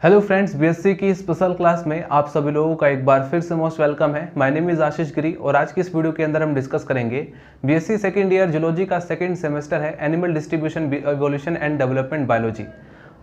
Hello friends, BSc की special class में आप सभी लोगों का एक बार फिर से मोस्ट वेलकम है। माय नेम इज़ आशीष गिरी और आज की इस वीडियो के अंदर हम डिस्कस करेंगे बीएससी सेकेंड ईयर जूलॉजी का सेकेंड सेमेस्टर है animal distribution evolution and development biology.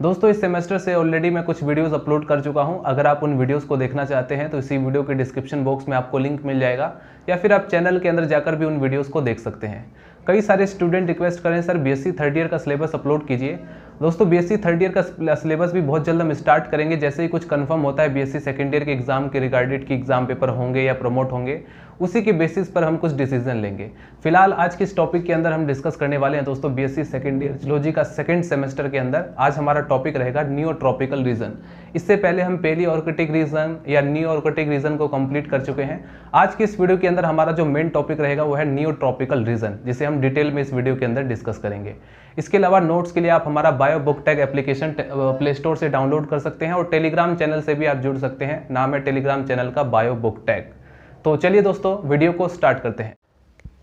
दोस्तों, इस सेमेस्टर से ऑलरेडी मैं कुछ वीडियोस अपलोड कर चुका हूं। अगर आप उन वीडियोस को देखना चाहते हैं तो इसी वीडियो के डिस्क्रिप्शन बॉक्स में आपको लिंक मिल जाएगा या फिर आप चैनल के अंदर जाकर भी उन वीडियोस को देख सकते हैं। कई सारे स्टूडेंट रिक्वेस्ट करें सर बीएससी थर्ड ईयर का सिलेबस अपलोड कीजिए। दोस्तों, बीएससी थर्ड ईयर का सिलेबस भी बहुत जल्द हम स्टार्ट करेंगे। जैसे ही कुछ कंफर्म होता है बीएससी सेकेंड ईयर के एग्जाम के रिगार्डेड की एग्जाम पेपर होंगे या प्रमोट होंगे, उसी के बेसिस पर हम कुछ डिसीजन लेंगे। फिलहाल आज के इस टॉपिक के अंदर हम डिस्कस करने वाले हैं दोस्तों बीएससी सेकेंड ईयर जूलॉजी का सेकेंड सेमेस्टर के अंदर आज हमारा टॉपिक रहेगा नियोट्रॉपिकल रीजन। इससे पहले हम पहली ऑर्किटिक रीजन या नियोऑर्किटिक रीजन को कंप्लीट कर चुके हैं। आज की इस वीडियो के अंदर हमारा जो मेन टॉपिक रहेगा वो है नियोट्रॉपिकल रीजन, जिसे हम डिटेल में इस वीडियो के अंदर डिस्कस करेंगे। इसके अलावा नोट्स के लिए आप हमारा bio book tag application play store से डाउनलोड कर सकते हैं और टेलीग्राम चैनल से भी आप जुड़ सकते हैं। नाम है टेलीग्राम चैनल का बायो बुक टैग। तो चलिए दोस्तों, वीडियो को स्टार्ट करते हैं।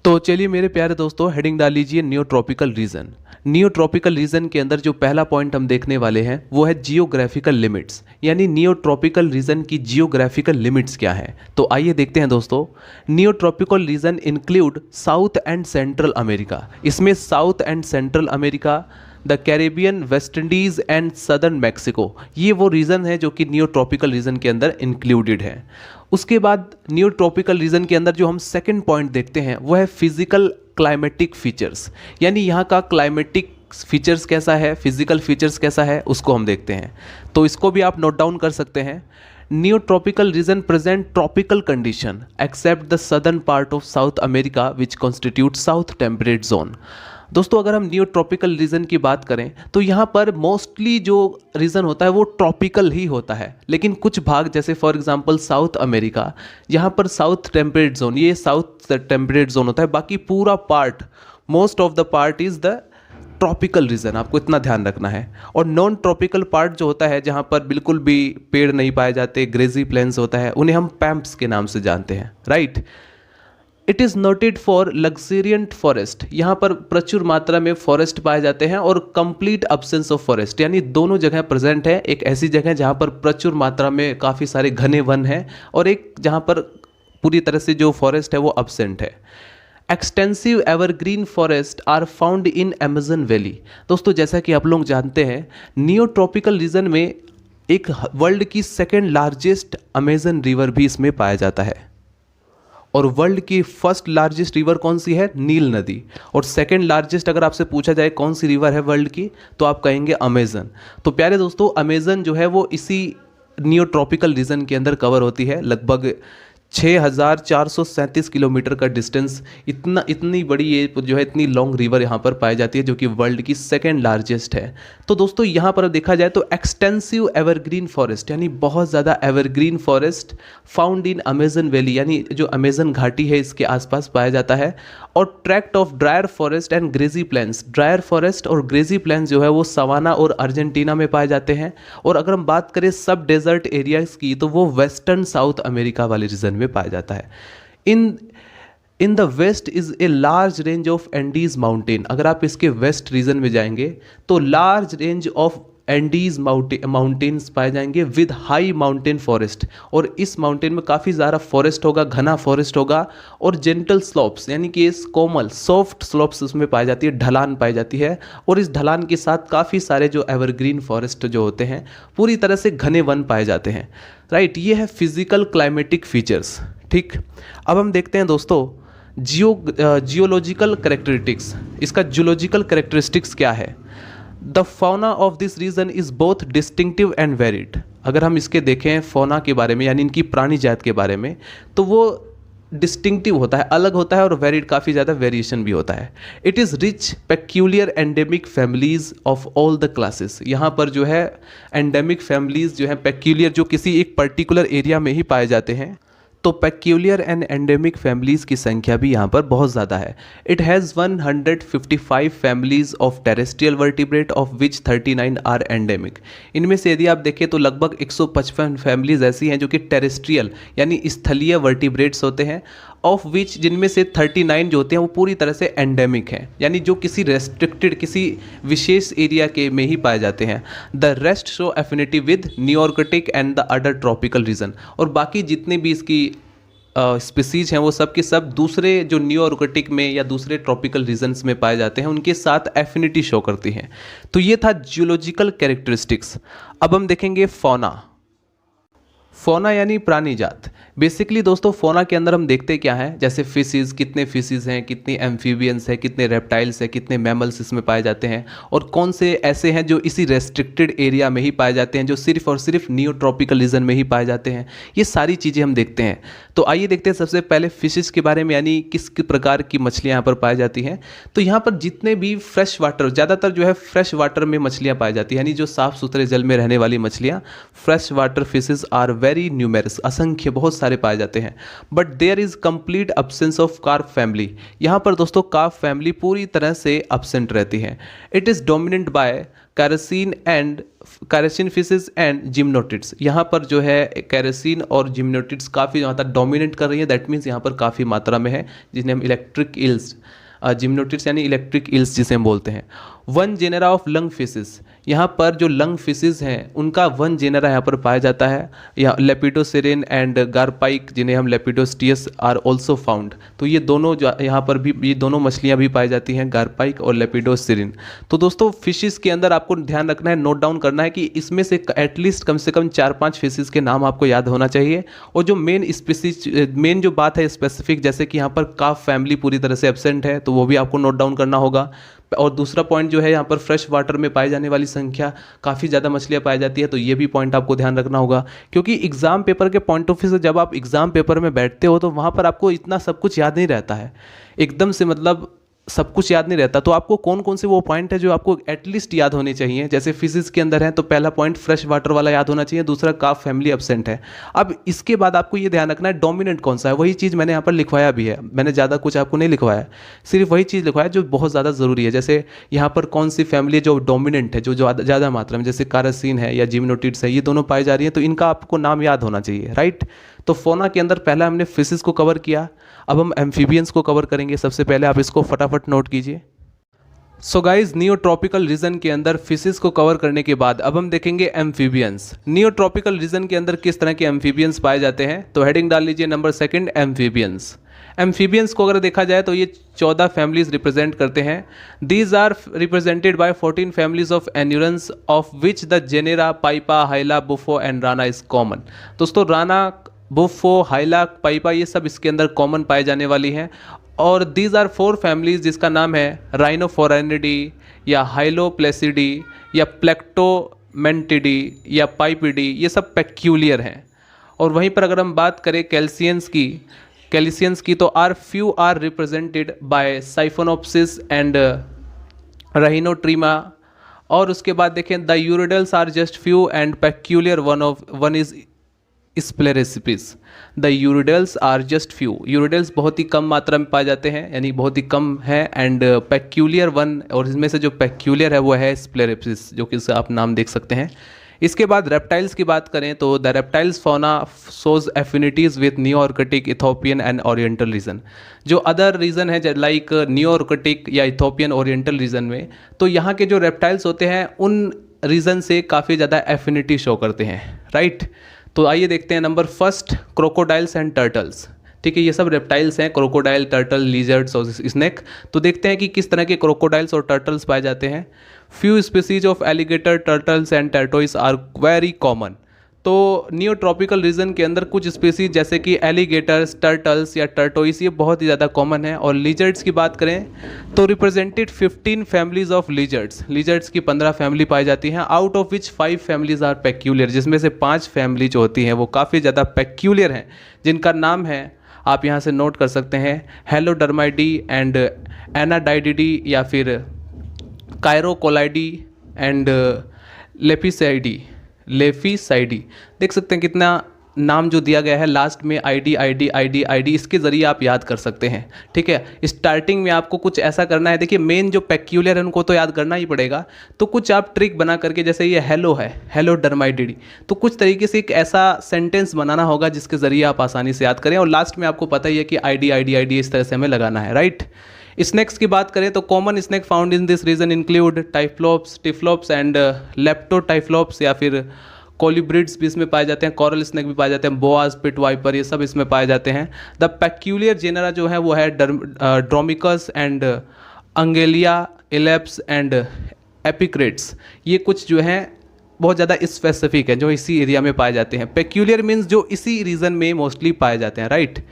तो चलिए मेरे प्यारे दोस्तों, हेडिंग डाल लीजिए नियोट्रॉपिकल रीजन। नियोट्रॉपिकल रीजन के अंदर जो पहला पॉइंट हम देखने वाले हैं वो है जियोग्राफिकल लिमिट्स, यानी नियोट्रॉपिकल रीजन की जियोग्राफिकल लिमिट्स क्या है। तो आइए देखते हैं दोस्तों। Neotropical region include south and central America. इसमें south and central America, the Caribbean, West Indies and southern Mexico, ये वो रीजन है जो कि नियोट्रॉपिकल रीजन के अंदर इंक्लूडेड है। उसके बाद नियोट्रॉपिकल रीजन के अंदर जो हम सेकंड पॉइंट देखते हैं वो है फिजिकल क्लाइमेटिक फीचर्स, यानी यहाँ का क्लाइमेटिक फीचर्स कैसा है, फिजिकल फीचर्स कैसा है, उसको हम देखते हैं। तो इसको भी आप नोट डाउन कर सकते हैं। Neotropical region present tropical condition except the southern part of South America which constitute south temperate zone. दोस्तों, अगर हम नियोट्रॉपिकल रीजन की बात करें तो यहाँ पर मोस्टली जो रीजन होता है वो ट्रॉपिकल ही होता है, लेकिन कुछ भाग जैसे फॉर एग्जांपल साउथ अमेरिका, यहाँ पर साउथ टेम्परेट जोन, ये साउथ टेम्परेट जोन होता है। बाकी पूरा part, most of the part is the tropical region, आपको इतना ध्यान रखना है। और नॉन ट्रॉपिकल पार्ट जो होता है, जहाँ पर बिल्कुल भी पेड़ नहीं पाए जाते, ग्रेजी प्लेन्स होता है, उन्हें हम पैम्प्स के नाम से जानते हैं, right. It is noted for luxuriant forest, यहाँ पर प्रचुर मात्रा में फॉरेस्ट पाए जाते हैं और कंप्लीट अब्सेंस ऑफ फॉरेस्ट, यानी दोनों जगह प्रेजेंट है। एक ऐसी जगह जहाँ पर प्रचुर मात्रा में काफ़ी सारे घने वन हैं और एक जहाँ पर पूरी तरह से जो फॉरेस्ट है वो अब्सेंट है। Extensive evergreen forest are found in Amazon valley. दोस्तों, जैसा कि आप लोग जानते हैं, नियोट्रॉपिकल रीजन में एक वर्ल्ड की सेकेंड लार्जेस्ट अमेजन रिवर भी इसमें पाया जाता है। और वर्ल्ड की फर्स्ट लार्जेस्ट रिवर कौन सी है? नील नदी। और सेकंड लार्जेस्ट अगर आपसे पूछा जाए कौन सी रिवर है वर्ल्ड की, तो आप कहेंगे अमेजन। तो प्यारे दोस्तों, अमेजन जो है वो इसी नियोट्रॉपिकल रीजन के अंदर कवर होती है। लगभग 6437 किलोमीटर का डिस्टेंस, इतनी बड़ी ये जो है, इतनी लॉन्ग रिवर यहाँ पर पाई जाती है, जो कि वर्ल्ड की सेकेंड लार्जेस्ट है। तो दोस्तों, यहाँ पर देखा जाए तो एक्सटेंसिव एवरग्रीन फॉरेस्ट, यानी बहुत ज़्यादा evergreen forest found in Amazon valley, यानी जो अमेजन घाटी है इसके आसपास पाया जाता है। और tract of drier forest and grassy plains, drier forest और ग्रेजी प्लेन्स जो है वो सवाना और अर्जेंटीना में पाए जाते हैं। और अगर हम बात करें सब डेजर्ट एरियाज की, तो वो वेस्टर्न साउथ अमेरिका वाले रीजन में पाया जाता है। In the west is a large range of Andes mountain. अगर आप इसके वेस्ट रीजन में जाएंगे तो large range of Andes mountains पाए जाएंगे विद हाई माउंटेन फॉरेस्ट। और इस माउंटेन में काफ़ी ज़्यादा फॉरेस्ट होगा, घना फॉरेस्ट होगा। और जेंटल स्लोप्स, यानी कि इस कोमल सॉफ्ट स्लोप्स उसमें पाई जाती है, ढलान पाई जाती है। और इस ढलान के साथ काफ़ी सारे जो एवरग्रीन फॉरेस्ट जो होते हैं, पूरी तरह से घने वन पाए जाते हैं, राइट। ये है फिजिकल क्लाइमेटिक फीचर्स, ठीक। अब हम देखते हैं दोस्तों जियोलॉजिकल करेक्टरिस्टिक्स। इसका जियोलॉजिकल करेक्टरिस्टिक्स क्या है? The fauna of this region is both distinctive and varied. अगर हम इसके देखें फौना के बारे में, यानी इनकी प्राणी जात के बारे में, तो वो डिस्टिंक्टिव होता है, अलग होता है, और वेरिड काफ़ी ज़्यादा वेरिएशन भी होता है। It is rich peculiar endemic families of all the classes. यहाँ पर जो है एंडेमिक फैमिलीज जो है पेक्यूलियर, जो किसी एक पर्टिकुलर एरिया में ही पाए जाते हैं, तो पेक्यूलियर एंड एंडेमिक फैमिलीज़ की संख्या भी यहाँ पर बहुत ज़्यादा है। It has 155 families of terrestrial vertebrate of which 39 are endemic. इनमें से यदि आप देखें तो लगभग 155 फैमिलीज़ ऐसी हैं जो कि टेरेस्ट्रियल यानी स्थलीय वर्टिब्रेट्स होते हैं, ऑफ विच जिनमें से 39 जो होते हैं वो पूरी तरह से एंडेमिक हैं, यानी जो किसी रेस्ट्रिक्टेड किसी विशेष एरिया के में ही पाए जाते हैं। The rest show affinity with Nearctic and the other tropical region, और बाकी जितने भी इसकी स्पीसीज हैं वो सब के सब दूसरे जो न्यूआर्कटिक में या दूसरे ट्रॉपिकल रीजन्स में पाए जाते हैं उनके साथ एफिनिटी शो करती हैं। तो ये था जियोलॉजिकल कैरेक्टरिस्टिक्स। अब हम देखेंगे फौना। फौना यानी प्राणी जात। बेसिकली दोस्तों फौना के अंदर हम देखते क्या है, जैसे फिशेस, कितने फिशेस हैं, कितनी एम्फीबियंस हैं, कितने रेप्टाइल्स हैं, कितने मैमल्स इसमें पाए जाते हैं, और कौन से ऐसे हैं जो इसी रेस्ट्रिक्टेड एरिया में ही पाए जाते हैं, जो सिर्फ और सिर्फ नियोट्रॉपिकल रीजन में ही पाए जाते हैं। ये सारी चीज़ें हम देखते हैं। तो आइए देखते हैं सबसे पहले फिशेस के बारे में, यानी किस प्रकार की मछलियाँ यहाँ पर पाई जाती हैं। तो यहाँ पर जितने भी फ्रेश वाटर, ज़्यादातर जो है फ्रेश वाटर में मछलियाँ पाई जाती हैं, यानी जो साफ़ सुथरे जल में रहने वाली मछलियाँ, fresh water fishes are very numerous, असंख्य बहुत सारे पाए जाते हैं। But there is complete absence of carp family. यहाँ पर दोस्तों कार्प फैमिली पूरी तरह से अब्सेंट रहती है। It is dominate by characin fishes and gymnotids. यहाँ पर जो है कैरेसिन और जिम्नोटिड्स काफ़ी ज़्यादा डोमिनेट कर रही है। दैट मीन्स यहाँ पर काफ़ी मात्रा में है, जिन्हें हम इलेक्ट्रिक इल्स, जिम्नोटिड्स यानी इलेक्ट्रिक इल्स जिसे हम बोलते हैं। One genera of lung fishes, यहाँ पर जो लंग फिशेस हैं उनका वन जेनेरा यहाँ पर पाया जाता है। या लेपिडोसिरिन एंड गारपाइक, जिन्हें हम लेपिडोस्टियस, आर ऑल्सो फाउंड। तो ये दोनों जो यहाँ पर भी, ये दोनों मछलियाँ भी पाई जाती हैं, गारपाइक और लेपिडोसिरिन। तो दोस्तों फिशेस के अंदर आपको ध्यान रखना है, नोट डाउन करना है कि इसमें से एटलीस्ट कम से कम 4-5 फिशेस के नाम आपको याद होना चाहिए। और जो मेन स्पीसीज, मेन जो बात है स्पेसिफिक, जैसे कि यहाँ पर कार्प फैमिली पूरी तरह से एब्सेंट है, तो वो भी आपको नोट डाउन करना होगा। और दूसरा पॉइंट जो है, यहाँ पर फ्रेश वाटर में पाए जाने वाली संख्या काफ़ी ज़्यादा मछलियाँ पाई जाती है, तो ये भी पॉइंट आपको ध्यान रखना होगा। क्योंकि एग्जाम पेपर के पॉइंट ऑफ व्यू से जब आप एग्जाम पेपर में बैठते हो तो वहाँ पर आपको इतना सब कुछ याद नहीं रहता है, एकदम से मतलब सब कुछ याद नहीं रहता। तो आपको कौन कौन से वो पॉइंट है जो आपको एटलीस्ट याद होने चाहिए। जैसे फिजिक्स के अंदर है तो पहला पॉइंट फ्रेश वाटर वाला याद होना चाहिए, दूसरा कार्प फैमिली एब्सेंट है। अब इसके बाद आपको ये ध्यान रखना है डोमिनेंट कौन सा है, वही चीज़ मैंने यहाँ पर लिखवाया भी है। मैंने ज़्यादा कुछ आपको नहीं लिखवाया, सिर्फ वही चीज़ लिखवाया जो बहुत ज़्यादा ज़रूरी है। जैसे यहाँ पर कौन सी फैमिली जो डोमिनेंट है, जो ज़्यादा मात्रा में, जैसे कैरेसिन है या जिम्नोटिड्स है, ये दोनों पाई जा रही है, तो इनका आपको नाम याद होना चाहिए, राइट। तो फौना के अंदर पहला हमने फिशेस को कवर किया, अब हम एम्फीबियंस को कवर करेंगे। सबसे पहले आप इसको फटाफट नोट कीजिए। सो गाइज, नियोट्रॉपिकल रीजन के अंदर फिशेस को कवर करने के बाद अब हम देखेंगे एम्फीबियंस। नियोट्रॉपिकल रीजन के अंदर किस तरह के एम्फीबियंस पाए जाते हैं, तो हेडिंग डाल लीजिए नंबर 2 एम्फीबियंस। एम्फीबियंस को अगर देखा जाए तो ये 14 फैमिलीज रिप्रेजेंट करते हैं। These are represented by 14 families of anurans, of which the genera Pipa, Hyla, Bufo and Rana is common. दोस्तों राना, बुफो, हाइला, पाइपा ये सब इसके अंदर कॉमन पाए जाने वाली हैं। और दीज आर 4 फैमिलीज जिसका नाम है राइनोफोरेनिडी या हाइलोप्लेसिडी या प्लेक्टोमेंटिडी या पाइपिडी, ये सब पेक्यूलियर हैं। और वहीं पर अगर हम बात करें कैलिसियंस की तो are few are represented by Siphonops and Rhinatrema. और उसके बाद देखें the urodeles are just few and peculiar one is Spelerpes. The urodeles are just few, urodeles बहुत ही कम मात्रा में पाए जाते हैं, यानी बहुत ही कम है। एंड पेक्यूलियर वन, और इसमें से जो पेक्यूलियर है वो है स्प्लेरेसिपिस, जो कि इसका आप नाम देख सकते हैं। इसके बाद रेप्टाइल्स की बात करें तो the reptiles fauna shows affinities with Nearctic, Ethiopian and Oriental region. जो अदर रीजन है लाइक नियोआर्कटिक या इथोपियन, ओरिएंटल रीजन में, तो यहाँ के जो रेप्टाइल्स होते हैं उन रीजन से काफ़ी ज़्यादा एफिनिटी शो करते हैं, राइट। तो आइए देखते हैं नंबर 1 क्रोकोडाइल्स एंड टर्टल्स। ठीक है, ये सब रेप्टाइल्स हैं, क्रोकोडाइल, टर्टल, लिजर्ड्स और स्नेक। तो देखते हैं कि किस तरह के क्रोकोडाइल्स और टर्टल्स पाए जाते हैं। Few species of alligator, turtles and tortoise are very common. तो नियोट्रॉपिकल रीजन के अंदर कुछ स्पीसीज जैसे कि एलिगेटर्स, टर्टल्स या टर्टोइस, ये बहुत ही ज़्यादा कॉमन है। और लिजर्ड्स की बात करें तो represented 15 families of lizards, lizards की 15 फैमिली पाई जाती हैं, out of which 5 families are peculiar, जिसमें से 5 फैमिली जो होती हैं वो काफ़ी ज़्यादा पेक्यूलियर हैं, जिनका नाम है, आप यहाँ से नोट कर सकते हैं, हेलोडर्माइडी एंड एनाडाइडिडी, या फिर कायरोकोलाइडी एंड लेफिसाइडी। देख सकते हैं कितना नाम जो दिया गया है लास्ट में आईडी आईडी आईडी आईडी, इसके ज़रिए आप याद कर सकते हैं। ठीक है, स्टार्टिंग में आपको कुछ ऐसा करना है, देखिए मेन जो पेक्यूलियर है उनको तो याद करना ही पड़ेगा, तो कुछ आप ट्रिक बना करके, जैसे ये हेलो है, हेलो डर्माइडिडी, तो कुछ तरीके से एक ऐसा सेंटेंस बनाना होगा जिसके ज़रिए आप आसानी से याद करें, और लास्ट में आपको पता ही है कि आईडी आईडी आईडी इस तरह से हमें लगाना है, राइट। स्नैक्स की बात करें तो common snake found in this region include Typhlops, Typhlops and Leptotyphlops, या फिर कोलिब्रिड्स भी इसमें पाए जाते हैं, कोरल स्नैक भी पाए जाते हैं, बोआज, पिट वाइपर, ये सब इसमें पाए जाते हैं। द पेक्यूलियर जेनरा जो है वो है ड्रोमिकस एंड अंगेलिया, इलेप्स एंड एपिक्रेट्स, ये कुछ जो हैं बहुत ज़्यादा स्पेसिफिक है जो इसी एरिया में पाए जाते हैं। पेक्यूलियर मीन्स जो इसी रीजन में मोस्टली पाए जाते हैं, राइट।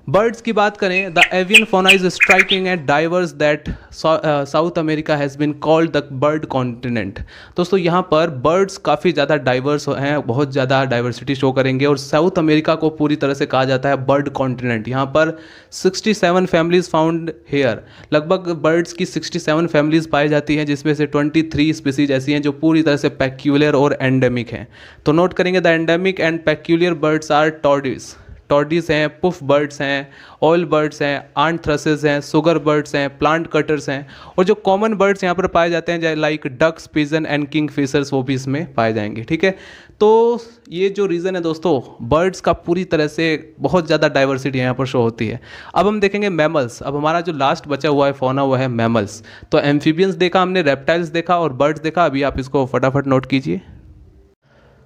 बर्ड्स की बात करें, the avian fauna is striking and diverse that South America has been called the bird continent. दोस्तों यहाँ पर बर्ड्स काफ़ी ज़्यादा डाइवर्स हैं, बहुत ज़्यादा डाइवर्सिटी शो करेंगे, और साउथ अमेरिका को पूरी तरह से कहा जाता है बर्ड कॉन्टिनेंट। यहाँ पर 67 फैमिलीज फाउंड हेयर, लगभग बर्ड्स की 67 फैमिलीज पाई जाती हैं, जिसमें से 23 स्पीसीज ऐसी हैं जो पूरी तरह से पेक्यूलियर और एंडेमिक हैं। तो नोट करेंगे, the endemic and peculiar birds are todies, todies हैं, पुफ बर्ड्स हैं, ऑयल बर्ड्स हैं, आंट थ्रसेस हैं, सुगर बर्ड्स हैं, प्लांट कटर्स हैं, और जो कॉमन बर्ड्स यहाँ पर पाए जाते हैं like ducks, pigeon and kingfishers, वो भी इसमें पाए जाएंगे। ठीक है, तो ये जो रीज़न है दोस्तों, बर्ड्स का पूरी तरह से बहुत ज़्यादा डाइवर्सिटी यहाँ पर शो होती है। अब हम देखेंगे मैमल्स। अब हमारा जो लास्ट बचा हुआ है फौना वो है मैमल्स। तो एम्फीबियंस देखा हमने, रेप्टाइल्स देखा और बर्ड्स देखा। अभी आप इसको फटाफट नोट कीजिए।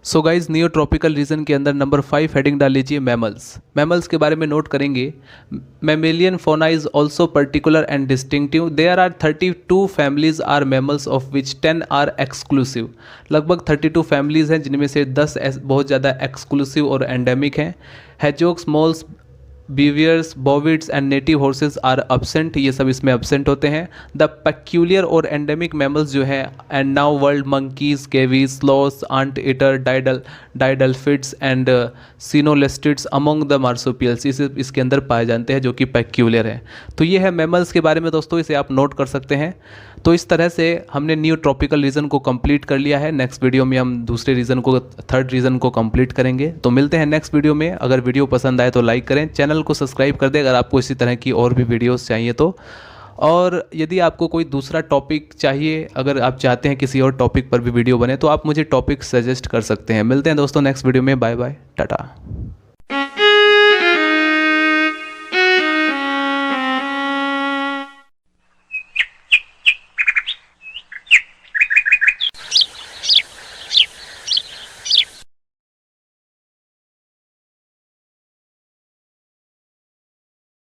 सो गाइज, नियोट्रॉपिकल रीजन के अंदर नंबर 5 हेडिंग डाल लीजिए मैमल्स। मैमल्स के बारे में नोट करेंगे, mammalian fauna is also particular and distinctive. There are 32 families are mammals of which 10 are exclusive. लगभग 32 फैमिलीज हैं जिनमें से 10 बहुत ज़्यादा एक्सक्लूसिव और एंडेमिक हैं। Hedgehogs, moles, beavers, bovids and native horses are absent, ये सब इसमें अब्सेंट होते हैं। द पेक्यूलियर और एंडेमिक मैमल्स जो है, and new world monkeys, cavies, sloths, ant eater, didelphids and caenolestids among the marsupials, इसके अंदर पाए जाते हैं जो कि पेक्यूलियर है। तो ये है मैमल्स के बारे में दोस्तों, इसे आप नोट कर सकते हैं। तो इस तरह से हमने नियोट्रॉपिकल रीजन को कंप्लीट कर लिया है। नेक्स्ट वीडियो में हम दूसरे रीजन को, थर्ड रीजन को कंप्लीट करेंगे। तो मिलते हैं नेक्स्ट वीडियो में। अगर वीडियो पसंद आए तो लाइक करें, चैनल को सब्सक्राइब कर दें अगर आपको इसी तरह की और भी वीडियोस चाहिए तो। और यदि आपको कोई दूसरा टॉपिक चाहिए, अगर आप चाहते हैं किसी और टॉपिक पर भी वीडियो बने, तो आप मुझे टॉपिक सजेस्ट कर सकते हैं। मिलते हैं दोस्तों नेक्स्ट वीडियो में। Bye bye, Tata.